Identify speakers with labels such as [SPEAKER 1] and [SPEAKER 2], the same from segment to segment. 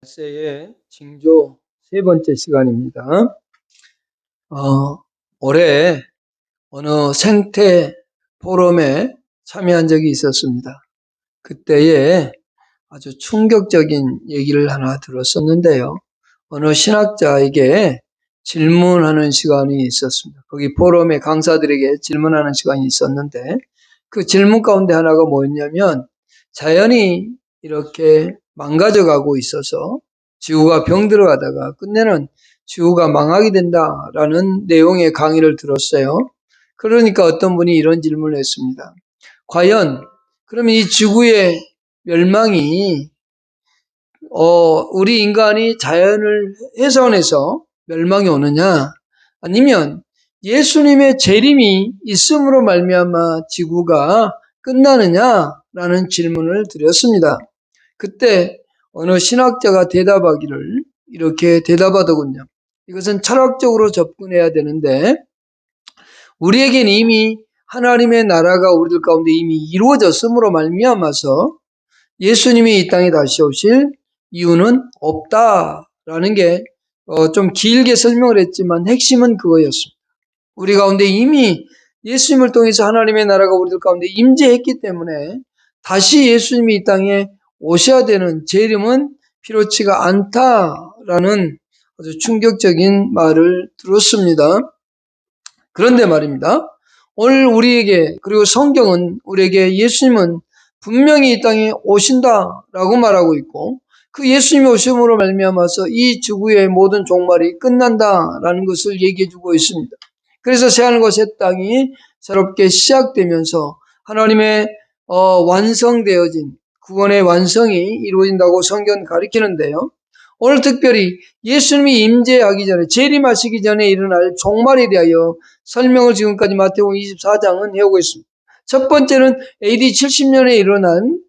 [SPEAKER 1] 발세의 징조 세 번째 시간입니다. 올해 어느 생태 포럼에 참여한 적이 있었습니다. 그때에 아주 충격적인 얘기를 하나 들었었는데요. 어느 신학자에게 질문하는 시간이 있었습니다. 거기 포럼의 강사들에게 질문하는 시간이 있었는데 그 질문 가운데 하나가 뭐였냐면 자연이 이렇게 망가져가고 있어서 지구가 병들어가다가 끝내는 지구가 망하게 된다라는 내용의 강의를 들었어요. 그러니까 어떤 분이 이런 질문을 했습니다. 과연 그러면 이 지구의 멸망이 우리 인간이 자연을 훼손해서 멸망이 오느냐, 아니면 예수님의 재림이 있음으로 말미암아 지구가 끝나느냐라는 질문을 드렸습니다. 그때 어느 신학자가 대답하기를 이렇게 대답하더군요. 이것은 철학적으로 접근해야 되는데 우리에겐 이미 하나님의 나라가 우리들 가운데 이미 이루어졌음으로 말미암아서 예수님이 이 땅에 다시 오실 이유는 없다라는 게 좀 길게 설명을 했지만 핵심은 그거였습니다. 우리 가운데 이미 예수님을 통해서 하나님의 나라가 우리들 가운데 임재했기 때문에 다시 예수님이 이 땅에 오셔야 되는 재림은 필요치가 않다라는 아주 충격적인 말을 들었습니다. 그런데 말입니다. 오늘 우리에게, 그리고 성경은 우리에게 예수님은 분명히 이 땅에 오신다라고 말하고 있고 그 예수님이 오심으로 말미암아서 이 지구의 모든 종말이 끝난다라는 것을 얘기해주고 있습니다. 그래서 새하늘과 새 땅이 새롭게 시작되면서 하나님의 완성되어진 구원의 완성이 이루어진다고 성경은 가리키는데요. 오늘 특별히 예수님이 임재하기 전에, 재림하시기 전에 일어날 종말에 대하여 설명을 지금까지 마태복음 24장은 해오고 있습니다. 첫 번째는 AD 70년에 일어난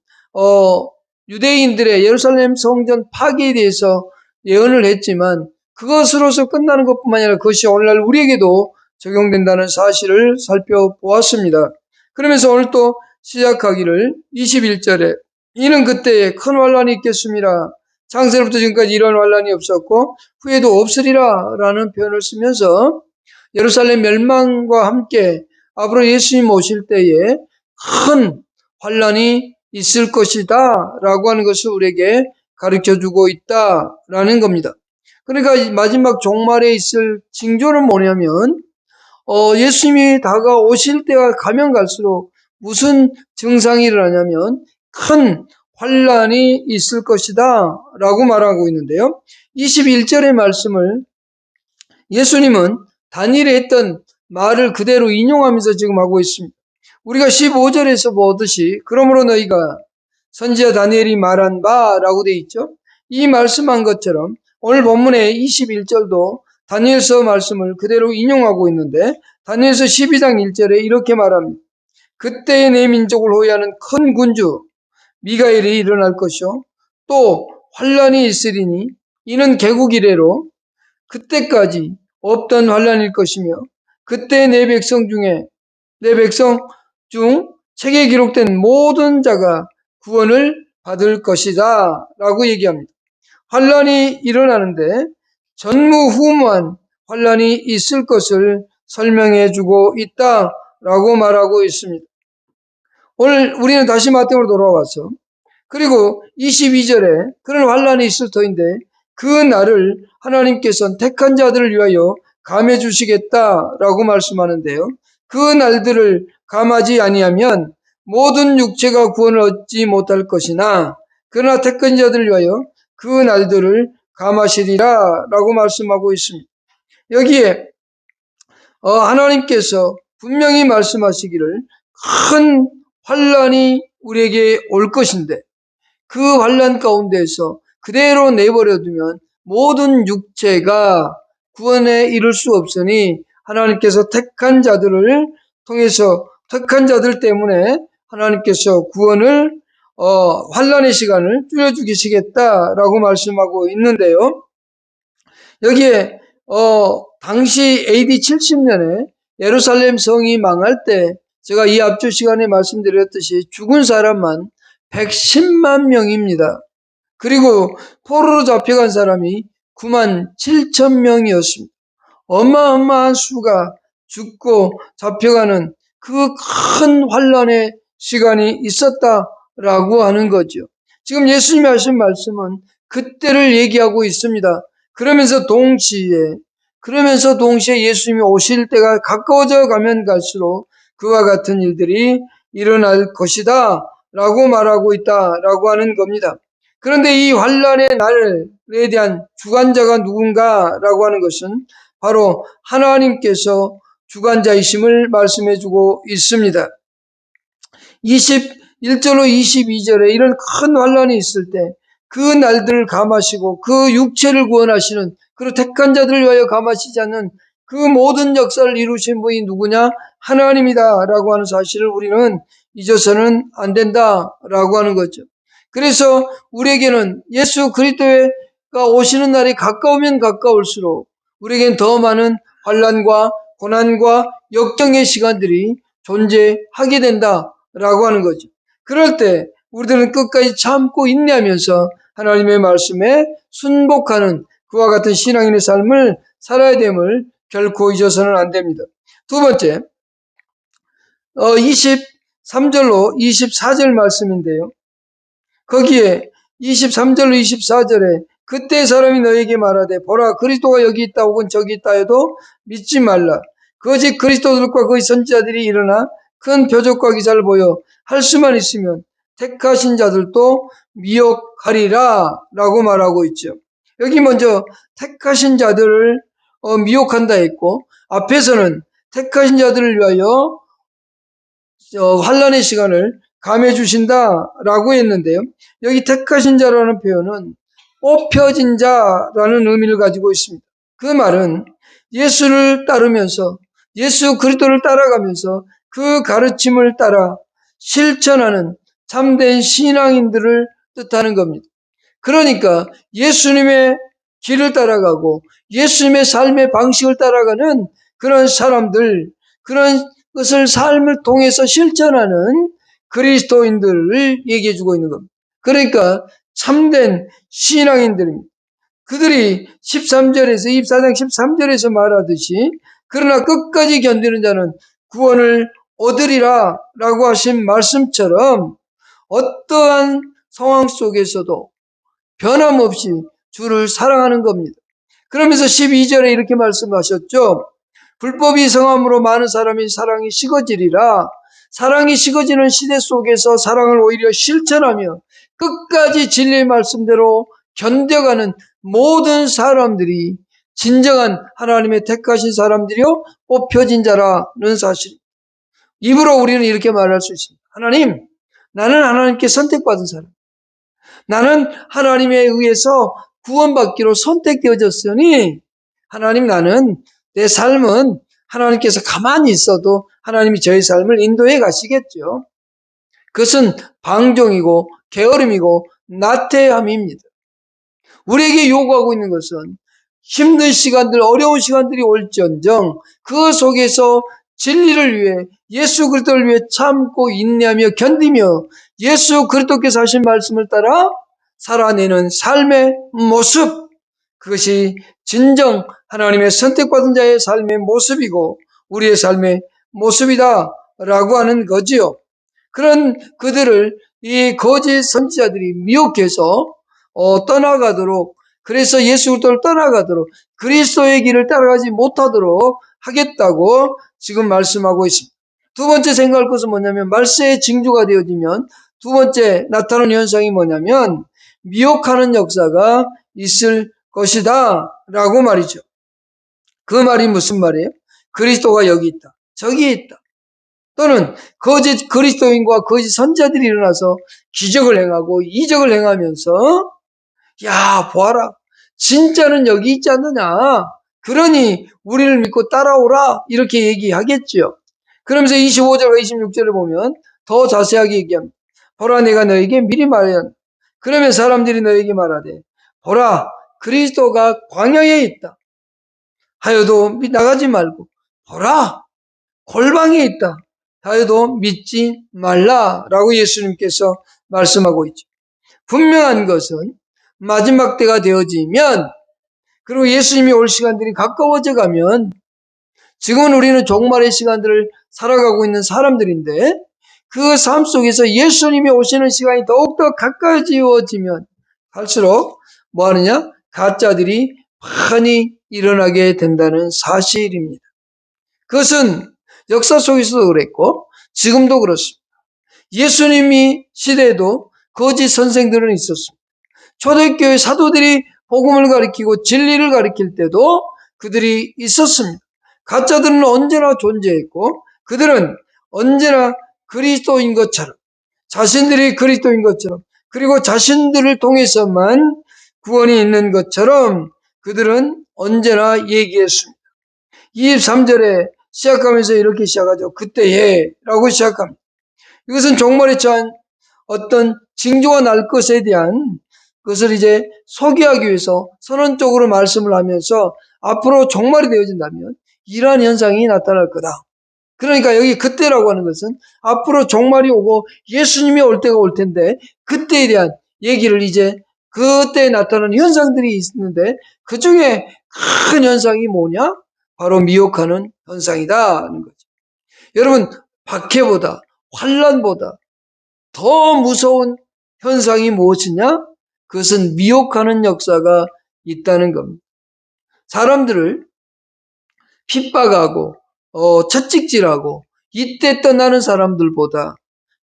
[SPEAKER 1] 유대인들의 예루살렘 성전 파괴에 대해서 예언을 했지만 그것으로서 끝나는 것뿐만 아니라 그것이 오늘날 우리에게도 적용된다는 사실을 살펴보았습니다. 그러면서 오늘 또 시작하기를 21절에 이는 그때에 큰 환란이 있겠습니다. 창세로부터 지금까지 이런 환란이 없었고 후에도 없으리라 라는 표현을 쓰면서 예루살렘 멸망과 함께 앞으로 예수님 오실 때에 큰 환란이 있을 것이다 라고 하는 것을 우리에게 가르쳐주고 있다라는 겁니다. 그러니까 마지막 종말에 있을 징조는 뭐냐면 예수님이 다가오실 때가 가면 갈수록 무슨 증상이 일어나냐면 큰 환란이 있을 것이다 라고 말하고 있는데요. 21절의 말씀을 예수님은 다니엘이 했던 말을 그대로 인용하면서 지금 하고 있습니다. 우리가 15절에서 보듯이 그러므로 너희가 선지자 다니엘이 말한 바라고 되어 있죠. 이 말씀한 것처럼 오늘 본문의 21절도 다니엘서 말씀을 그대로 인용하고 있는데 다니엘서 12장 1절에 이렇게 말합니다. 그때의 내 민족을 호위하는 큰 군주 미가엘이 일어날 것이요 또 환란이 있으리니 이는 개국 이래로 그때까지 없던 환란일 것이며 그때 내 백성 중 책에 기록된 모든 자가 구원을 받을 것이다 라고 얘기합니다. 환란이 일어나는데 전무후무한 환란이 있을 것을 설명해 주고 있다라고 말하고 있습니다. 오늘 우리는 다시 마태복음으로 돌아와서 그리고 22절에 그런 환란이 있을 터인데 그 날을 하나님께서는 택한 자들을 위하여 감해 주시겠다라고 말씀하는데요. 그 날들을 감하지 아니하면 모든 육체가 구원을 얻지 못할 것이나 그러나 택한 자들을 위하여 그 날들을 감하시리라 라고 말씀하고 있습니다. 여기에 하나님께서 분명히 말씀하시기를 큰 환란이 우리에게 올 것인데 그 환란 가운데에서 그대로 내버려두면 모든 육체가 구원에 이를 수 없으니 하나님께서 택한 자들을 통해서 택한 자들 때문에 하나님께서 구원을 환란의 시간을 줄여주시겠다라고 말씀하고 있는데요. 여기에 당시 AD 70년에 예루살렘 성이 망할 때 제가 이 앞주 시간에 말씀드렸듯이 죽은 사람만 110만 명입니다. 그리고 포로로 잡혀간 사람이 9만 7천 명이었습니다. 어마어마한 수가 죽고 잡혀가는 그 큰 환란의 시간이 있었다라고 하는 거죠. 지금 예수님이 하신 말씀은 그때를 얘기하고 있습니다. 그러면서 동시에 예수님이 오실 때가 가까워져 가면 갈수록 그와 같은 일들이 일어날 것이다 라고 말하고 있다라고 하는 겁니다. 그런데 이 환란의 날에 대한 주관자가 누군가라고 하는 것은 바로 하나님께서 주관자이심을 말씀해주고 있습니다. 21절로 22절에 이런 큰 환란이 있을 때 그 날들을 감하시고 그 육체를 구원하시는, 그리고 택한 자들을 위하여 감하시지 않는 그 모든 역사를 이루신 분이 누구냐? 하나님이다라고 하는 사실을 우리는 잊어서는 안 된다라고 하는 거죠. 그래서 우리에게는 예수 그리스도가 오시는 날이 가까우면 가까울수록 우리에겐 더 많은 환란과 고난과 역경의 시간들이 존재하게 된다라고 하는 거죠. 그럴 때 우리들은 끝까지 참고 인내하면서 하나님의 말씀에 순복하는 그와 같은 신앙인의 삶을 살아야 됨을 결코 잊어서는 안 됩니다. 두 번째, 23절로 24절 말씀인데요. 거기에 23절로 24절에 그때 사람이 너에게 말하되 보라 그리스도가 여기 있다 혹은 저기 있다 해도 믿지 말라. 거짓 그리스도들과 거짓 선지자들이 일어나 큰 표적과 기사를 보여 할 수만 있으면 택하신 자들도 미혹하리라 라고 말하고 있죠. 여기 먼저 택하신 자들을 미혹한다 했고, 앞에서는 택하신 자들을 위하여 환란의 시간을 감해 주신다라고 했는데요. 여기 택하신 자라는 표현은 뽑혀진 자라는 의미를 가지고 있습니다. 그 말은 예수를 따르면서, 예수 그리스도를 따라가면서 그 가르침을 따라 실천하는 참된 신앙인들을 뜻하는 겁니다. 그러니까 예수님의 길을 따라가고 예수님의 삶의 방식을 따라가는 그런 사람들, 그런 것을 삶을 통해서 실천하는 그리스도인들을 얘기해 주고 있는 겁니다. 그러니까 참된 신앙인들입니다. 그들이 13절에서 24장 13절에서 말하듯이 그러나 끝까지 견디는 자는 구원을 얻으리라 라고 하신 말씀처럼 어떠한 상황 속에서도 변함없이 주를 사랑하는 겁니다. 그러면서 12절에 이렇게 말씀하셨죠. 불법이 성함으로 많은 사람이 사랑이 식어지리라. 사랑이 식어지는 시대 속에서 사랑을 오히려 실천하며 끝까지 진리의 말씀대로 견뎌가는 모든 사람들이 진정한 하나님의 택하신 사람들이요 뽑혀진 자라는 사실. 입으로 우리는 이렇게 말할 수 있습니다. 하나님, 나는 하나님께 선택받은 사람. 나는 하나님에 의해서 구원받기로 선택되어졌으니 하나님, 나는 내 삶은 하나님께서 가만히 있어도 하나님이 저의 삶을 인도해 가시겠죠. 그것은 방종이고 게으름이고 나태함입니다. 우리에게 요구하고 있는 것은 힘든 시간들, 어려운 시간들이 올지언정 그 속에서 진리를 위해, 예수 그리스도를 위해 참고 인내하며 견디며 예수 그리스도께서 하신 말씀을 따라 살아내는 삶의 모습, 그것이 진정 하나님의 선택받은 자의 삶의 모습이고 우리의 삶의 모습이다라고 하는 거지요. 그런 그들을 이 거짓 선지자들이 미혹해서 떠나가도록, 그래서 예수 그리스도를 떠나가도록, 그리스도의 길을 따라가지 못하도록 하겠다고 지금 말씀하고 있습니다. 두 번째 생각할 것은 뭐냐면, 말세의 징조가 되어지면 두 번째 나타나는 현상이 뭐냐면 미혹하는 역사가 있을 것이다 라고 말이죠. 그 말이 무슨 말이에요? 그리스도가 여기 있다, 저기 있다. 또는 거짓 그리스도인과 거짓 선자들이 일어나서 기적을 행하고 이적을 행하면서 야, 보아라, 진짜는 여기 있지 않느냐, 그러니 우리를 믿고 따라오라, 이렇게 얘기하겠죠. 그러면서 25절과 26절을 보면 더 자세하게 얘기합니다. 보라, 내가 너에게 미리 말하였다. 그러면 사람들이 너에게 말하되 보라, 그리스도가 광야에 있다 하여도 나가지 말고, 보라, 골방에 있다 하여도 믿지 말라라고 예수님께서 말씀하고 있죠. 분명한 것은 마지막 때가 되어지면, 그리고 예수님이 올 시간들이 가까워져 가면, 지금은 우리는 종말의 시간들을 살아가고 있는 사람들인데, 그 삶 속에서 예수님이 오시는 시간이 더욱더 가까워지면 할수록 뭐 하느냐? 가짜들이 많이 일어나게 된다는 사실입니다. 그것은 역사 속에서도 그랬고 지금도 그렇습니다. 예수님이 시대에도 거짓 선생들은 있었습니다. 초대교회 사도들이 복음을 가리키고 진리를 가리킬 때도 그들이 있었습니다. 가짜들은 언제나 존재했고 그들은 언제나 그리스도인 것처럼 자신들이 그리스도인 것처럼 그리고 자신들을 통해서만 구원이 있는 것처럼 그들은 언제나 얘기했습니다. 23절에 시작하면서 이렇게 시작하죠. 그때에 라고 시작합니다. 이것은 종말에 처한 어떤 징조가 날 것에 대한 것을 이제 소개하기 위해서 선언적으로 말씀을 하면서 앞으로 종말이 되어진다면 이러한 현상이 나타날 거다. 그러니까 여기 그때라고 하는 것은 앞으로 종말이 오고 예수님이 올 때가 올 텐데 그때에 대한 얘기를 이제 그때에 나타나는 현상들이 있는데 그 중에 큰 현상이 뭐냐? 바로 미혹하는 현상이다 하는 거죠. 여러분 박해보다 환난보다 더 무서운 현상이 무엇이냐? 그것은 미혹하는 역사가 있다는 겁니다. 사람들을 핍박하고 채찍질하고 이때 떠나는 사람들보다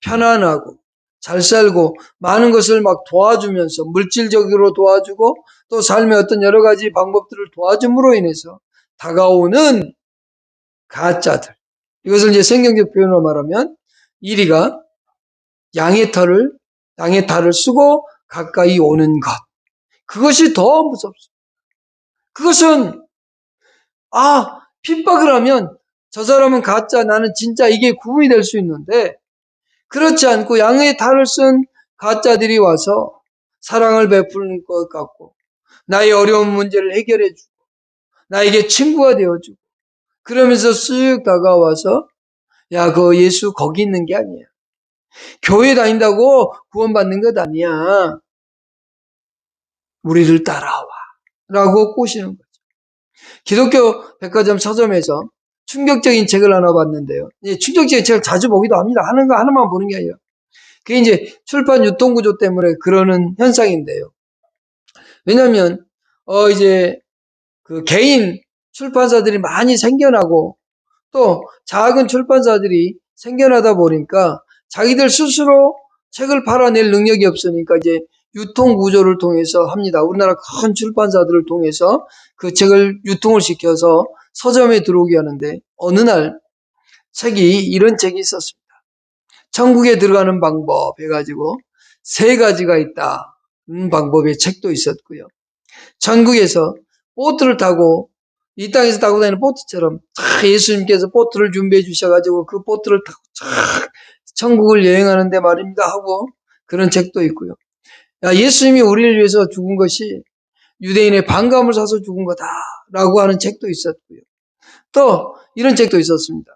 [SPEAKER 1] 편안하고 잘 살고 많은 것을 막 도와주면서 물질적으로 도와주고 또 삶의 어떤 여러 가지 방법들을 도와줌으로 인해서 다가오는 가짜들. 이것을 이제 성경적 표현으로 말하면 이리가 양의 탈을 쓰고 가까이 오는 것. 그것이 더 무섭습니다. 그것은 핍박을 하면 저 사람은 가짜, 나는 진짜 이게 구분이 될 수 있는데 그렇지 않고 양의 탈을 쓴 가짜들이 와서 사랑을 베푸는 것 같고 나의 어려운 문제를 해결해 주고 나에게 친구가 되어주고 그러면서 쓱 다가와서 야, 그 예수 거기 있는 게 아니야. 교회 다닌다고 구원받는 것 아니야. 우리를 따라와 라고 꼬시는 거죠. 기독교 백화점 서점에서 충격적인 책을 하나 봤는데요. 충격적인 책을 자주 보기도 합니다. 하는 거 하나만 보는 게 아니라. 그게 이제 출판 유통구조 때문에 그러는 현상인데요. 왜냐면, 이제 그 개인 출판사들이 많이 생겨나고 또 작은 출판사들이 생겨나다 보니까 자기들 스스로 책을 팔아낼 능력이 없으니까 이제 유통구조를 통해서 합니다. 우리나라 큰 출판사들을 통해서 그 책을 유통을 시켜서 서점에 들어오게 하는데 어느 날 이런 책이 있었습니다. 천국에 들어가는 방법 해가지고 3가지가 있다는 방법의 책도 있었고요. 천국에서 보트를 타고 이 땅에서 타고 다니는 보트처럼 예수님께서 보트를 준비해 주셔가지고 그 보트를 타고 천국을 여행하는데 말입니다 하고 그런 책도 있고요. 예수님이 우리를 위해서 죽은 것이 유대인의 반감을 사서 죽은 거다라고 하는 책도 있었고요. 또 이런 책도 있었습니다.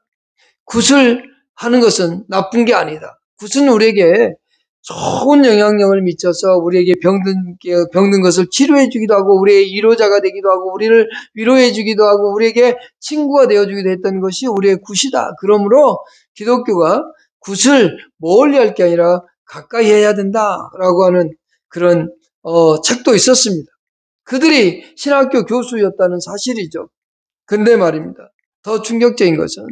[SPEAKER 1] 굿을 하는 것은 나쁜 게 아니다. 굿은 우리에게 좋은 영향력을 미쳐서 우리에게 병든 것을 치료해 주기도 하고 우리의 위로자가 되기도 하고 우리를 위로해 주기도 하고 우리에게 친구가 되어 주기도 했던 것이 우리의 굿이다. 그러므로 기독교가 굿을 멀리 할 게 아니라 가까이 해야 된다라고 하는 그런 책도 있었습니다. 그들이 신학교 교수였다는 사실이죠. 근데 말입니다. 더 충격적인 것은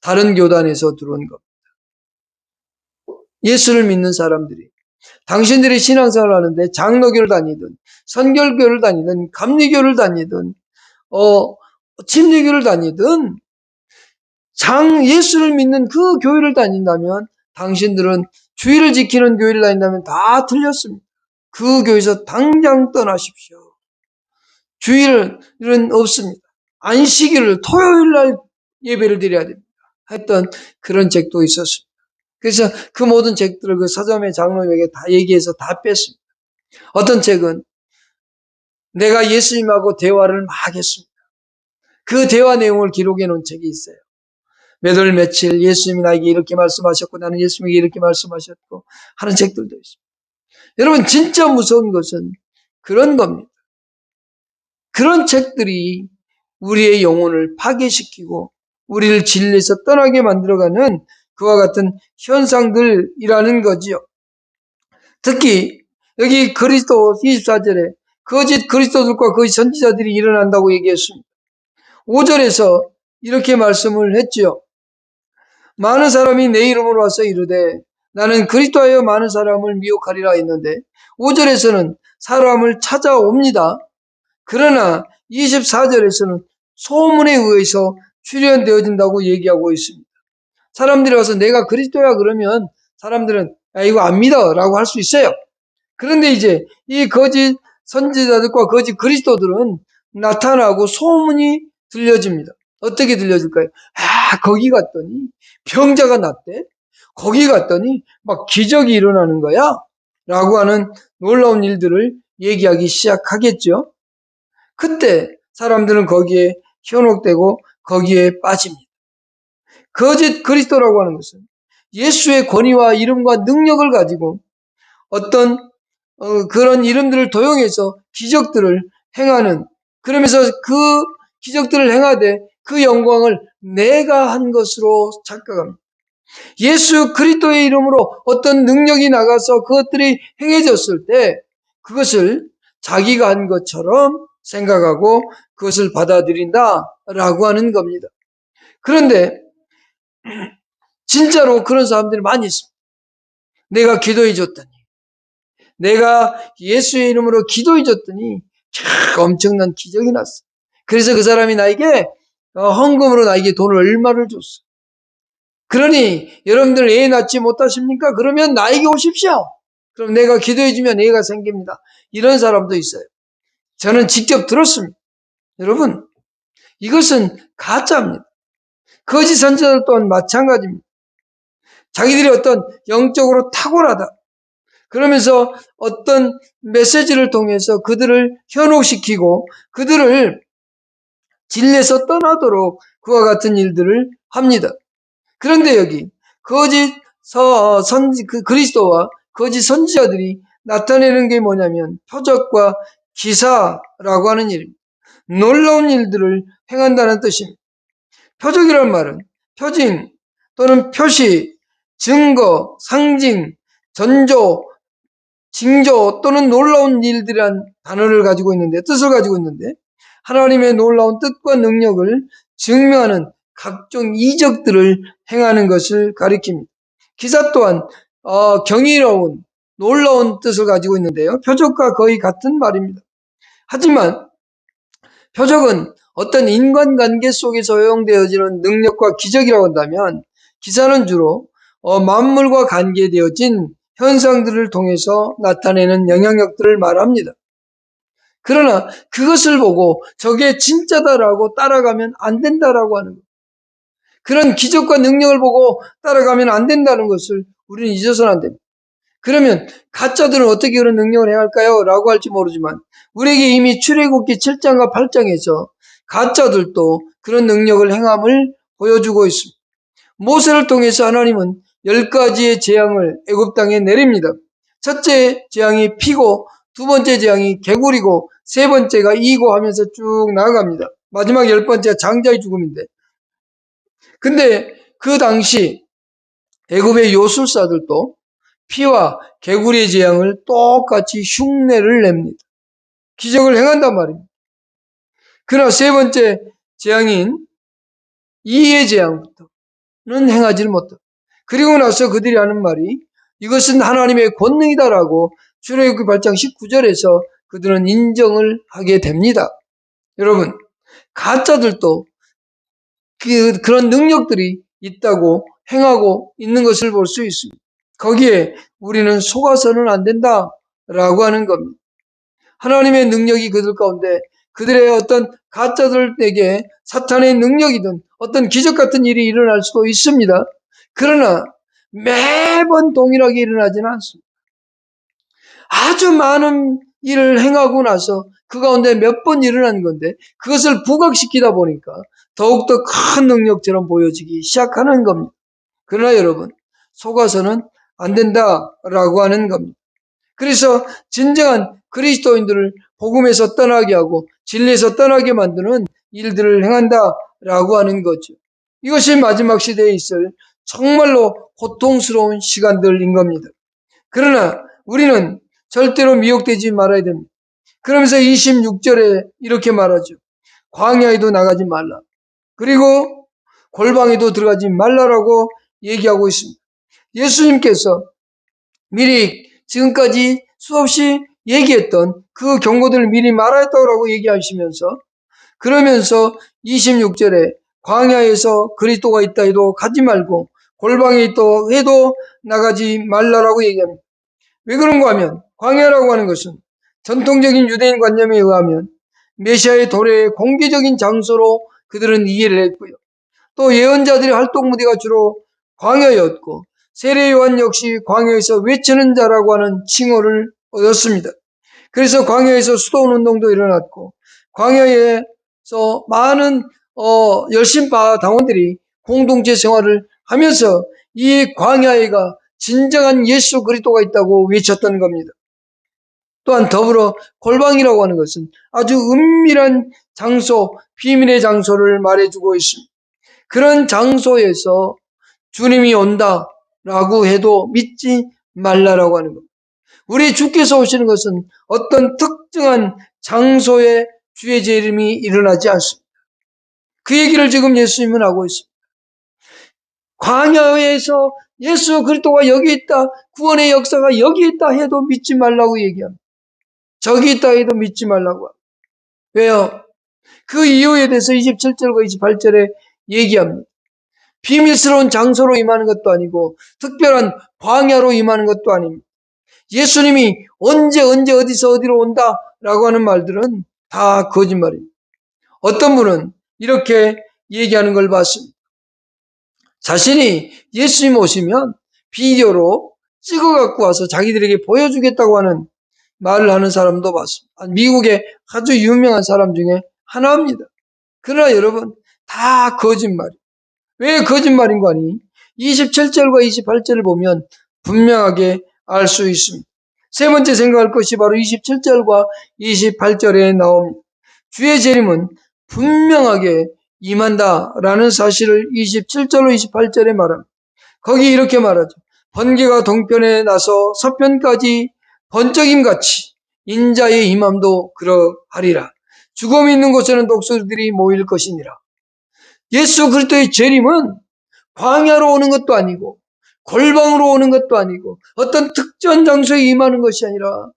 [SPEAKER 1] 다른 교단에서 들어온 것. 예수를 믿는 사람들이 당신들이 신앙생활을 하는데 장로교를 다니든 선결교를 다니든 감리교를 다니든 침례교를 다니든 예수를 믿는 그 교회를 다닌다면 당신들은 주의를 지키는 교회를 다닌다면 다 틀렸습니다. 그 교회에서 당장 떠나십시오. 주일은 없습니다. 안식일을 토요일 날 예배를 드려야 됩니다. 했던 그런 책도 있었습니다. 그래서 그 모든 책들을 그 서점의 장로에게 다 얘기해서 다 뺐습니다. 어떤 책은 내가 예수님하고 대화를 막 했습니다. 그 대화 내용을 기록해 놓은 책이 있어요. 몇 월 며칠 예수님이 나에게 이렇게 말씀하셨고 나는 예수님에게 이렇게 말씀하셨고 하는 책들도 있습니다. 여러분 진짜 무서운 것은 그런 겁니다. 그런 책들이 우리의 영혼을 파괴시키고 우리를 진리에서 떠나게 만들어가는 그와 같은 현상들이라는 거지요. 특히 여기 그리스도 24절에 거짓 그리스도들과 거짓 선지자들이 일어난다고 얘기했습니다. 5절에서 이렇게 말씀을 했지요. 많은 사람이 내 이름으로 와서 이르되 나는 그리스도하여 많은 사람을 미혹하리라 했는데 5절에서는 사람을 찾아옵니다. 그러나 24절에서는 소문에 의해서 출현되어진다고 얘기하고 있습니다. 사람들이 와서 내가 그리스도야 그러면 사람들은 야, 이거 안 믿어 라고 할 수 있어요. 그런데 이제 이 거짓 선지자들과 거짓 그리스도들은 나타나고 소문이 들려집니다. 어떻게 들려질까요? 아, 거기 갔더니 병자가 낫대. 거기 갔더니 막 기적이 일어나는 거야. 라고 하는 놀라운 일들을 얘기하기 시작하겠죠. 그때 사람들은 거기에 현혹되고 거기에 빠집니다. 거짓 그리스도라고 하는 것은 예수의 권위와 이름과 능력을 가지고 어떤 그런 이름들을 도용해서 기적들을 행하는, 그러면서 그 기적들을 행하되 그 영광을 내가 한 것으로 착각합니다. 예수 그리스도의 이름으로 어떤 능력이 나가서 그것들이 행해졌을 때 그것을 자기가 한 것처럼 생각하고 그것을 받아들인다라고 하는 겁니다. 그런데 진짜로 그런 사람들이 많이 있습니다. 내가 기도해 줬더니, 내가 예수의 이름으로 기도해 줬더니 엄청난 기적이 났어. 그래서 그 사람이 나에게 헌금으로 나에게 돈을 얼마를 줬어. 그러니 여러분들 애 낳지 못하십니까? 그러면 나에게 오십시오. 그럼 내가 기도해 주면 애가 생깁니다. 이런 사람도 있어요. 저는 직접 들었습니다. 여러분, 이것은 가짜입니다. 거짓 선지자들 또한 마찬가지입니다. 자기들이 어떤 영적으로 탁월하다. 그러면서 어떤 메시지를 통해서 그들을 현혹시키고 그들을 진리에서 떠나도록 그와 같은 일들을 합니다. 그런데 여기 거짓 그리스도와 거짓 선지자들이 나타내는 게 뭐냐면 표적과 기사라고 하는 일입니다. 놀라운 일들을 행한다는 뜻입니다. 표적이라는 말은 표징 또는 표시, 증거, 상징, 전조, 징조 또는 놀라운 일들이란 단어를 가지고 있는데, 뜻을 가지고 있는데, 하나님의 놀라운 뜻과 능력을 증명하는 각종 이적들을 행하는 것을 가리킵니다. 기사 또한 경이로운 놀라운 뜻을 가지고 있는데요. 표적과 거의 같은 말입니다. 하지만 표적은 어떤 인간관계 속에서 허용되어지는 능력과 기적이라고 한다면 기사는 주로 만물과 관계되어진 현상들을 통해서 나타내는 영향력들을 말합니다. 그러나 그것을 보고 저게 진짜다라고 따라가면 안 된다라고 하는 것. 그런 기적과 능력을 보고 따라가면 안 된다는 것을 우리는 잊어서는 안 됩니다. 그러면 가짜들은 어떻게 그런 능력을 행할까요? 라고 할지 모르지만 우리에게 이미 출애굽기 7장과 8장에서 가짜들도 그런 능력을 행함을 보여주고 있습니다. 모세를 통해서 하나님은 10가지의 재앙을 애굽 땅에 내립니다. 첫째 재앙이 피고, 두 번째 재앙이 개구리고, 세 번째가 이고 하면서 쭉 나아갑니다. 마지막 10번째가 장자의 죽음인데, 근데 그 당시 애굽의 요술사들도 피와 개구리의 재앙을 똑같이 흉내를 냅니다. 기적을 행한단 말입니다. 그러나 세 번째 재앙인 이의 재앙부터는 행하지를 못하고, 그리고 나서 그들이 하는 말이 이것은 하나님의 권능이다라고 출애굽기 8장 19절에서 그들은 인정을 하게 됩니다. 여러분, 가짜들도 그런 능력들이 있다고 행하고 있는 것을 볼 수 있습니다. 거기에 우리는 속아서는 안 된다라고 하는 겁니다. 하나님의 능력이 그들 가운데 그들의 어떤 가짜들에게 사탄의 능력이든 어떤 기적 같은 일이 일어날 수도 있습니다. 그러나 매번 동일하게 일어나지는 않습니다. 아주 많은 일을 행하고 나서 그 가운데 몇 번 일어난 건데 그것을 부각시키다 보니까 더욱더 큰 능력처럼 보여지기 시작하는 겁니다. 그러나 여러분, 속아서는 안 된다라고 하는 겁니다. 그래서 진정한 그리스도인들을 복음에서 떠나게 하고 진리에서 떠나게 만드는 일들을 행한다라고 하는 거죠. 이것이 마지막 시대에 있을 정말로 고통스러운 시간들인 겁니다. 그러나 우리는 절대로 미혹되지 말아야 됩니다. 그러면서 26절에 이렇게 말하죠. 광야에도 나가지 말라. 그리고 골방에도 들어가지 말라라고 얘기하고 있습니다. 예수님께서 미리 지금까지 수없이 얘기했던 그 경고들을 미리 말했다고 얘기하시면서 그러면서 26절에 광야에서 그리스도가 있다 해도 가지 말고 골방에 있다 해도 나가지 말라라고 얘기합니다. 왜 그런가 하면 광야라고 하는 것은 전통적인 유대인 관념에 의하면 메시아의 도래의 공개적인 장소로 그들은 이해를 했고요. 또 예언자들의 활동 무대가 주로 광야였고 세례 요한 역시 광야에서 외치는 자라고 하는 칭호를 얻었습니다. 그래서 광야에서 수도원 운동도 일어났고 광야에서 많은 열심파 당원들이 공동체 생활을 하면서 이 광야에가 진정한 예수 그리스도가 있다고 외쳤던 겁니다. 또한 더불어 골방이라고 하는 것은 아주 은밀한 장소, 비밀의 장소를 말해주고 있습니다. 그런 장소에서 주님이 온다라고 해도 믿지 말라라고 하는 겁니다. 우리 주께서 오시는 것은 어떤 특정한 장소에 주의 재림이 일어나지 않습니다. 그 얘기를 지금 예수님은 하고 있습니다. 광야에서 예수 그리스도가 여기 있다, 구원의 역사가 여기 있다 해도 믿지 말라고 얘기합니다. 저기 있다 해도 믿지 말라고 합니다. 왜요? 그 이유에 대해서 27절과 28절에 얘기합니다. 비밀스러운 장소로 임하는 것도 아니고 특별한 광야로 임하는 것도 아닙니다. 예수님이 언제 어디서 어디로 온다라고 하는 말들은 다 거짓말입니다. 어떤 분은 이렇게 얘기하는 걸 봤습니다. 자신이 예수님 오시면 비디오로 찍어 갖고 와서 자기들에게 보여주겠다고 하는 말을 하는 사람도 봤습니다. 미국의 아주 유명한 사람 중에 하나입니다. 그러나 여러분 다 거짓말이에요. 왜 거짓말인 거 아니? 27절과 28절을 보면 분명하게 알 수 있습니다. 세 번째 생각할 것이 바로 27절과 28절에 나옵니다. 주의 재림은 분명하게 임한다라는 사실을 27절로 28절에 말합니다. 거기 이렇게 말하죠. 번개가 동편에 나서 서편까지 번쩍임같이 인자의 임함도 그러하리라. 죽음이 있는 곳에는 독수리들이 모일 것이니라. 예수 그리스도의 재림은 광야로 오는 것도 아니고 골방으로 오는 것도 아니고 어떤 특정 장소에 임하는 것이 아니라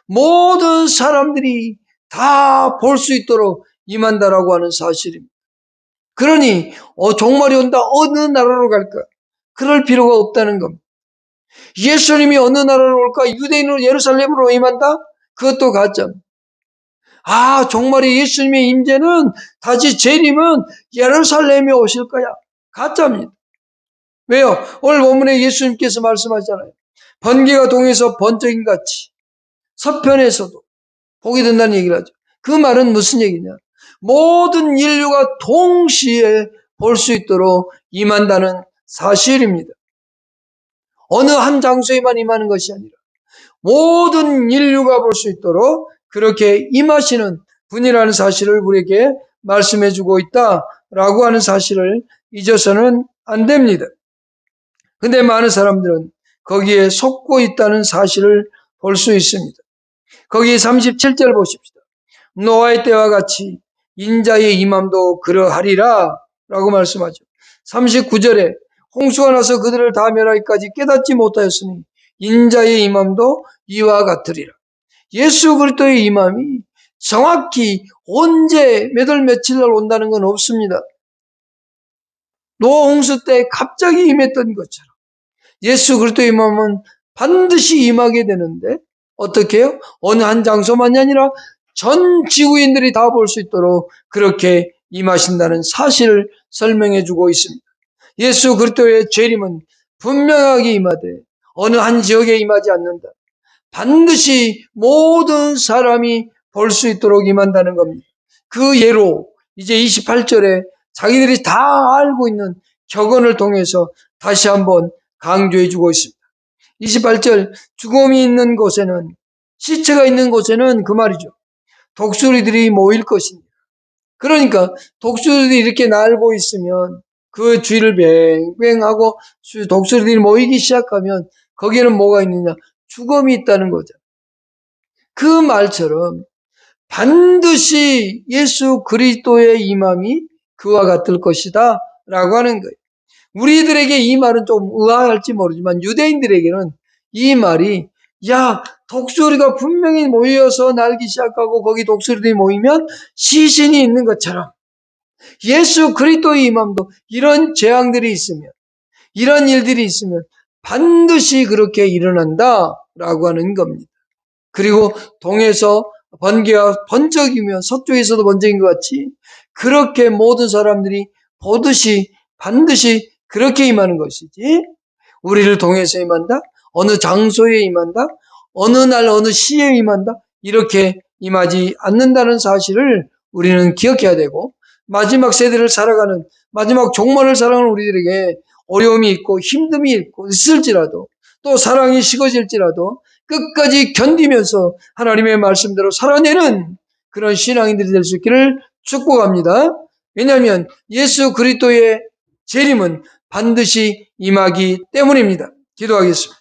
[SPEAKER 1] 모든 사람들이 다 볼 수 있도록 임한다라고 하는 사실입니다. 그러니 종말이 온다 어느 나라로 갈까? 그럴 필요가 없다는 겁니다. 예수님이 어느 나라로 올까? 유대인으로 예루살렘으로 임한다? 그것도 가짜입니다. 종말의 예수님의 임재는 다시 재림은 예루살렘에 오실 거야. 가짜입니다. 왜요? 오늘 본문에 예수님께서 말씀하잖아요. 번개가 동에서 번쩍인 같이 서편에서도 복이 된다는 얘기를 하죠. 그 말은 무슨 얘기냐? 모든 인류가 동시에 볼 수 있도록 임한다는 사실입니다. 어느 한 장소에만 임하는 것이 아니라 모든 인류가 볼 수 있도록 그렇게 임하시는 분이라는 사실을 우리에게 말씀해 주고 있다라고 하는 사실을 잊어서는 안 됩니다. 근데 많은 사람들은 거기에 속고 있다는 사실을 볼 수 있습니다. 거기 37절 보십시다. 노아의 때와 같이 인자의 임함도 그러하리라 라고 말씀하죠. 39절에 홍수가 나서 그들을 다 멸하기까지 깨닫지 못하였으니 인자의 임함도 이와 같으리라. 예수 그리스도의 임함이 정확히 언제 몇 월 며칠 날 온다는 건 없습니다. 노아 홍수 때 갑자기 임했던 것처럼 예수 그리스도의 임함은 반드시 임하게 되는데 어떻게 해요? 어느 한 장소만이 아니라 전 지구인들이 다 볼 수 있도록 그렇게 임하신다는 사실을 설명해 주고 있습니다. 예수 그리스도의 재림은 분명하게 임하되 어느 한 지역에 임하지 않는다. 반드시 모든 사람이 볼 수 있도록 임한다는 겁니다. 그 예로 이제 28절에 자기들이 다 알고 있는 격언을 통해서 다시 한번 강조해 주고 있습니다. 28절 죽음이 있는 곳에는 시체가 있는 곳에는 그 말이죠. 독수리들이 모일 것입니다. 그러니까 독수리들이 이렇게 날고 있으면 그 주위를 뱅뱅하고 독수리들이 모이기 시작하면 거기에는 뭐가 있느냐? 죽음이 있다는 거죠. 그 말처럼 반드시 예수 그리스도의 임함이 그와 같을 것이다 라고 하는 거예요. 우리들에게 이 말은 좀 의아할지 모르지만 유대인들에게는 이 말이 야 독수리가 분명히 모여서 날기 시작하고 거기 독수리들이 모이면 시신이 있는 것처럼 예수 그리스도의 임함도 이런 재앙들이 있으면 이런 일들이 있으면 반드시 그렇게 일어난다라고 하는 겁니다. 그리고 동에서 번개와 번쩍이며 서쪽에서도 번쩍인 것 같이 그렇게 모든 사람들이 보듯이 반드시 그렇게 임하는 것이지 우리를 동에서 임한다? 어느 장소에 임한다? 어느 날 어느 시에 임한다? 이렇게 임하지 않는다는 사실을 우리는 기억해야 되고 마지막 세대를 살아가는 마지막 종말을 살아가는 우리들에게 어려움이 있고 힘듦이 있고 있을지라도 또 사랑이 식어질지라도 끝까지 견디면서 하나님의 말씀대로 살아내는 그런 신앙인들이 될 수 있기를 축복합니다. 왜냐하면 예수 그리스도의 재림은 반드시 임하기 때문입니다. 기도하겠습니다.